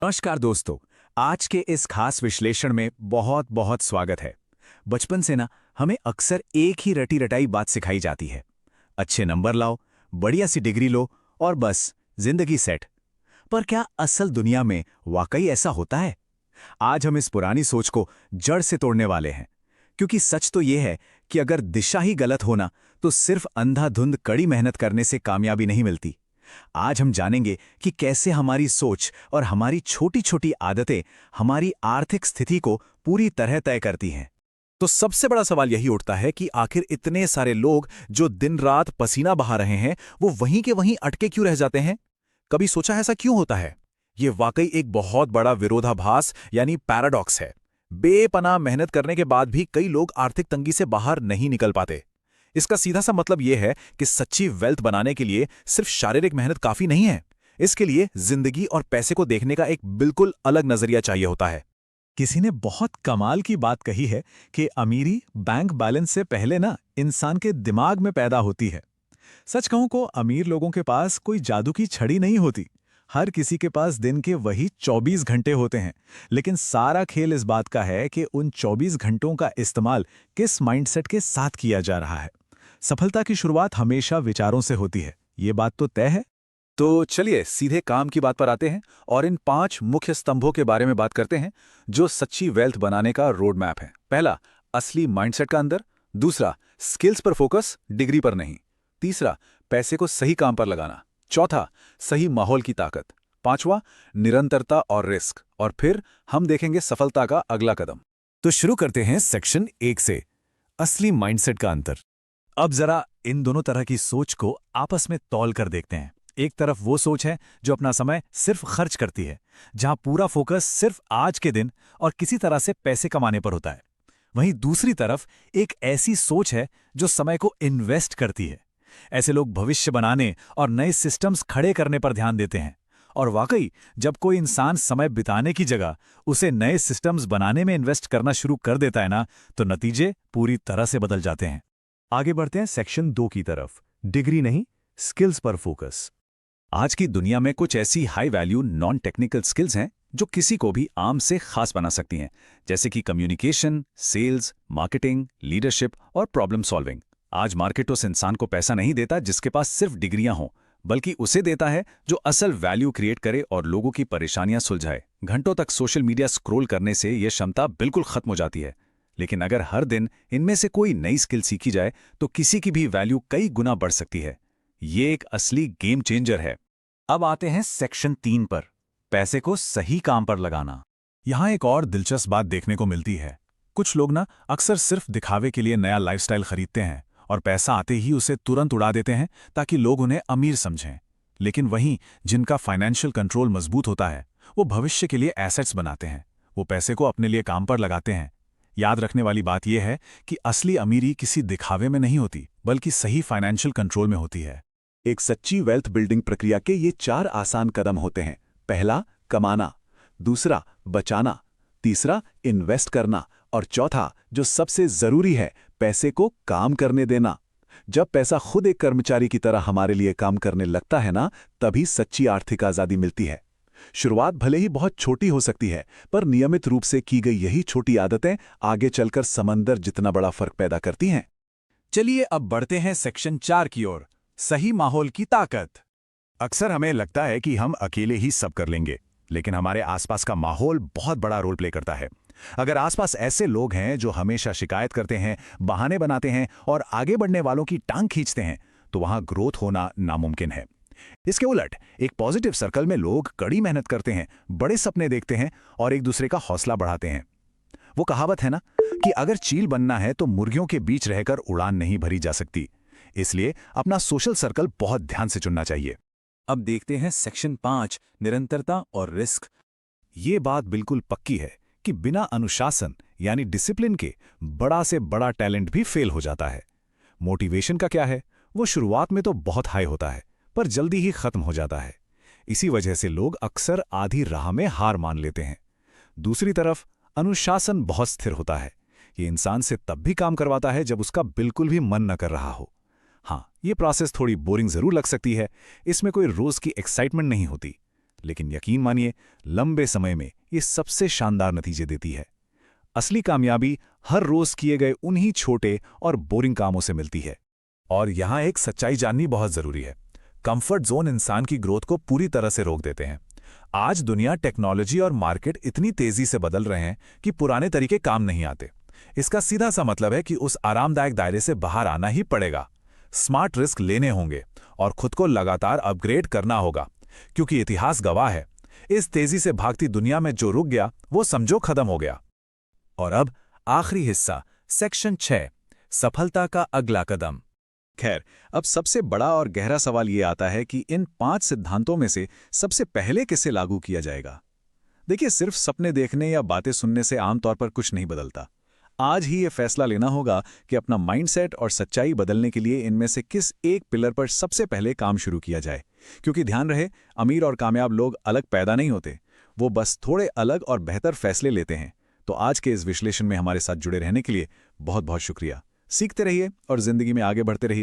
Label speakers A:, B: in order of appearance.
A: नमस्कार दोस्तों। आज के इस खास विश्लेषण में बहुत बहुत स्वागत है। बचपन से ना हमें अक्सर एक ही रटी रटाई बात सिखाई जाती है। अच्छे नंबर लाओ, बढ़िया सी डिग्री लो और बस जिंदगी सेट। पर क्या असल दुनिया में वाकई ऐसा होता है? आज हम इस पुरानी सोच को जड़ से तोड़ने वाले हैं। क्योंकि सच तो ये है कि अगर दिशा ही गलत होना तो सिर्फ अंधाधुंध कड़ी मेहनत करने से कामयाबी नहीं मिलती। आज हम जानेंगे कि कैसे हमारी सोच और हमारी छोटी छोटी आदतें हमारी आर्थिक स्थिति को पूरी तरह तय करती हैं।
B: तो सबसे बड़ा सवाल यही उठता है कि आखिर इतने सारे लोग जो दिन रात पसीना बहा रहे हैं वो वहीं के वहीं अटके क्यों रह जाते हैं? कभी सोचा है ऐसा क्यों होता है? ये वाकई एक बहुत बड़ा विरोधाभास यानी पैराडॉक्स है। बेपनाह मेहनत करने के बाद भी कई लोग आर्थिक तंगी से बाहर नहीं निकल पाते। इसका सीधा सा मतलब यह है कि सच्ची वेल्थ बनाने के लिए सिर्फ शारीरिक मेहनत काफी नहीं है। इसके लिए जिंदगी और पैसे को देखने का एक बिल्कुल अलग नजरिया चाहिए होता है।
A: किसी ने बहुत कमाल की बात कही है कि अमीरी बैंक बैलेंस से पहले ना इंसान के दिमाग में पैदा होती है। सच कहूं को अमीर लोगों के पास कोई जादू की छड़ी नहीं होती। हर किसी के पास दिन के वही 24 घंटे होते हैं। लेकिन सारा खेल इस बात का है कि उन 24 घंटों का इस्तेमाल किस माइंडसेट के साथ किया जा रहा है। सफलता की शुरुआत हमेशा विचारों से होती है, ये बात तो तय है।
B: तो चलिए सीधे काम की बात पर आते हैं और इन 5 मुख्य स्तंभों के बारे में बात करते हैं जो सच्ची वेल्थ बनाने का रोड मैप है। पहला, असली माइंडसेट का अंदर। दूसरा, स्किल्स पर फोकस, डिग्री पर नहीं। तीसरा, पैसे को सही काम पर लगाना। चौथा, सही माहौल की ताकत। पांचवा, निरंतरता और रिस्क। और फिर हम देखेंगे सफलता का अगला कदम।
A: तो शुरू करते हैं सेक्शन 1 से, असली माइंडसेट का अंतर। अब जरा इन दोनों तरह की सोच को आपस में तौल कर देखते हैं। एक तरफ वो सोच है जो अपना समय सिर्फ खर्च करती है, जहां पूरा फोकस सिर्फ आज के दिन और किसी तरह से पैसे कमाने पर होता है। वहीं दूसरी तरफ एक ऐसी सोच है जो समय को इन्वेस्ट करती है। ऐसे लोग भविष्य बनाने और नए सिस्टम्स खड़े करने पर ध्यान देते हैं। और वाकई जब कोई इंसान समय बिताने की जगह उसे नए सिस्टम्स बनाने में इन्वेस्ट करना शुरू कर देता है ना, तो नतीजे पूरी तरह से बदल जाते हैं। आगे बढ़ते हैं सेक्शन 2 की तरफ, डिग्री नहीं, स्किल्स पर फोकस। आज की दुनिया में कुछ ऐसी high value non technical skills हैं जो किसी को भी आम से खास बना सकती हैं, जैसे कि कम्युनिकेशन, सेल्स, मार्केटिंग, लीडरशिप और प्रॉब्लम सॉल्विंग। आज मार्केट उस इंसान को पैसा नहीं देता जिसके पास सिर्फ डिग्रियां हों, बल्कि उसे देता है जो असल वैल्यू क्रिएट करे और लोगों की परेशानियां सुलझाए। घंटों तक सोशल मीडिया स्क्रॉल करने से यह क्षमता बिल्कुल खत्म हो जाती है। लेकिन अगर हर दिन इनमें से कोई नई स्किल सीखी जाए तो किसी की भी वैल्यू कई गुना बढ़ सकती है। ये एक असली गेम चेंजर है। अब आते हैं सेक्शन 3 पर, पैसे को सही काम पर लगाना। यहां एक और दिलचस्प बात देखने को मिलती है। कुछ लोग ना अक्सर सिर्फ दिखावे के लिए नया लाइफस्टाइल खरीदते हैं और पैसा आते ही उसे तुरंत उड़ा देते हैं ताकि लोग उन्हें अमीर समझें। लेकिन वहीं जिनका फाइनेंशियल कंट्रोल मजबूत होता है वो भविष्य के लिए एसेट्स बनाते हैं। वो पैसे को अपने लिए काम पर लगाते हैं। याद रखने वाली बात यह है कि असली अमीरी किसी दिखावे में नहीं होती, बल्कि सही फाइनेंशियल कंट्रोल में होती है।
C: एक सच्ची वेल्थ बिल्डिंग प्रक्रिया के ये 4 आसान कदम होते हैं। पहला, कमाना। दूसरा, बचाना। तीसरा, इन्वेस्ट करना। और चौथा, जो सबसे जरूरी है, पैसे को काम करने देना। जब पैसा खुद एक कर्मचारी की तरह हमारे लिए काम करने लगता है ना, तभी सच्ची आर्थिक आजादी मिलती है। शुरुआत भले ही बहुत छोटी हो सकती है, पर नियमित रूप से की गई यही छोटी आदतें आगे चलकर समंदर जितना बड़ा फर्क पैदा करती हैं।
A: चलिए अब बढ़ते हैं सेक्शन 4 की ओर, सही माहौल की ताकत। अक्सर हमें लगता है कि हम अकेले ही सब कर लेंगे, लेकिन हमारे आसपास का माहौल बहुत बड़ा रोल प्ले करता है। अगर आसपास ऐसे लोग हैं जो हमेशा शिकायत करते हैं, बहाने बनाते हैं और आगे बढ़ने वालों की टांग खींचते हैं, तो वहां ग्रोथ होना नामुमकिन है। इसके उलट एक पॉजिटिव सर्कल में लोग कड़ी मेहनत करते हैं, बड़े सपने देखते हैं और एक दूसरे का हौसला बढ़ाते हैं। वो कहावत है ना कि अगर चील बनना है तो मुर्गियों के बीच रहकर उड़ान नहीं भरी जा सकती। इसलिए अपना सोशल सर्कल बहुत ध्यान से चुनना चाहिए। अब देखते हैं सेक्शन 5, निरंतरता और रिस्क। ये बात बिल्कुल पक्की है कि बिना अनुशासन यानी डिसिप्लिन के बड़ा से बड़ा टैलेंट भी फेल हो जाता है। मोटिवेशन का क्या है? वो शुरुआत में तो बहुत हाई होता है, पर जल्दी ही खत्म हो जाता है। इसी वजह से लोग अक्सर आधी राह में हार मान लेते हैं। दूसरी तरफ अनुशासन बहुत स्थिर होता है। ये इंसान से तब भी काम करवाता है जब उसका बिल्कुल भी मन न कर रहा हो। हाँ, ये प्रोसेस थोड़ी बोरिंग जरूर लग सकती है, इसमें कोई रोज की एक्साइटमेंट नहीं होती, लेकिन यकीन मानिए, लंबे समय में ये सबसे शानदार नतीजे देती है। असली कामयाबी हर रोज किए गए उन्हीं छोटे और बोरिंग कामों से मिलती है। और यहां एक सच्चाई जाननी बहुत जरूरी है। कंफर्ट जोन इंसान की ग्रोथ को पूरी तरह से रोक देते हैं। आज दुनिया, टेक्नोलॉजी और मार्केट इतनी तेजी से बदल रहे हैं कि पुराने तरीके काम नहीं आते। इसका सीधा सा मतलब है कि उस आरामदायक दायरे से बाहर आना ही पड़ेगा। स्मार्ट रिस्क लेने होंगे और खुद को लगातार अपग्रेड करना होगा, क्योंकि इतिहास गवाह है, इस तेजी से भागती दुनिया में जो रुक गया वो समझो खत्म हो गया। और अब आखिरी हिस्सा, सेक्शन 6, सफलता का अगला कदम।
B: खैर, अब सबसे बड़ा और गहरा सवाल ये आता है कि इन 5 सिद्धांतों में से सबसे पहले किसे लागू किया जाएगा। देखिए, सिर्फ सपने देखने या बातें सुनने से आमतौर पर कुछ नहीं बदलता। आज ही ये फैसला लेना होगा कि अपना माइंडसेट और सच्चाई बदलने के लिए इनमें से किस एक पिलर पर सबसे पहले काम शुरू किया जाए। क्योंकि ध्यान रहे, अमीर और कामयाब लोग अलग पैदा नहीं होते, वो बस थोड़े अलग और बेहतर फैसले लेते हैं। तो आज के इस विश्लेषण में हमारे साथ जुड़े रहने के लिए बहुत बहुत शुक्रिया। सीखते रहिए और जिंदगी में आगे बढ़ते रहिए।